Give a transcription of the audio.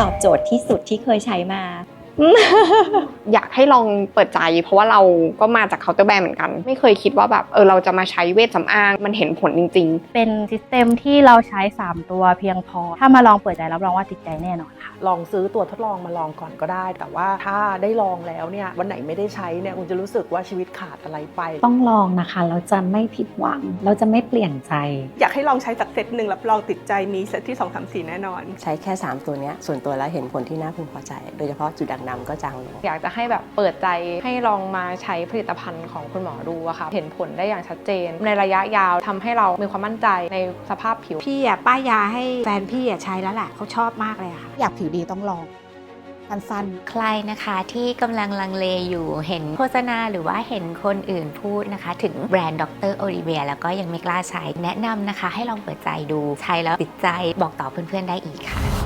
ตอบโจทย์ที่สุดที่เคยใช้มา อยากให้ลองเปิดใจเพราะว่าเราก็มาจากเคาน์เตอร์แบรนด์เหมือนกันไม่เคยคิดว่าแบบเราจะมาใช้เวชสำอางมันเห็นผลจริงๆเป็นซิสเต็มที่เราใช้3ตัวเพียงพอถ้ามาลองเปิดใจรับรองว่าติดใจแน่นอนค่ะลองซื้อตัวทดลองมาลองก่อนก็ได้แต่ว่าถ้าได้ลองแล้วเนี่ยวันไหนไม่ได้ใช้เนี่ยคุณจะรู้สึกว่าชีวิตขาดอะไรไปต้องลองนะคะเราจะไม่ผิดหวังเราจะไม่เปลี่ยนใจอยากให้ลองใช้สักเซตหนึ่งรับรองติดใจมีเซตที่ 2 3 4 แน่นอนใช้แค่3ตัวนี้ส่วนตัวแล้วเห็นผลที่น่าพึงพอใจโดยเฉพาะจุดด่างดำก็จางลงอยากจะให้แบบเปิดใจให้ลองมาใช้ผลิตภัณฑ์ของคุณหมอดูอะค่ะเห็นผลได้อย่างชัดเจนในระยะยาวทำให้เรามีความมั่นใจในสภาพผิวพี่ป้ายยาให้แฟนพี่ใช้แล้วแหละเขาชอบมากเลยค่ะอยากผิวดีต้องลองสั้นใครนะคะที่กำลังลังเลอยู่เห็นโฆษณาหรือว่าเห็นคนอื่นพูดนะคะถึงแบรนด์ดรโอลิเวียแล้วก็ยังไม่กล้าใช้แนะนำนะคะให้ลองเปิดใจดูใช้แล้วติดใจบอกต่อเพื่อนๆได้อีกค่ะ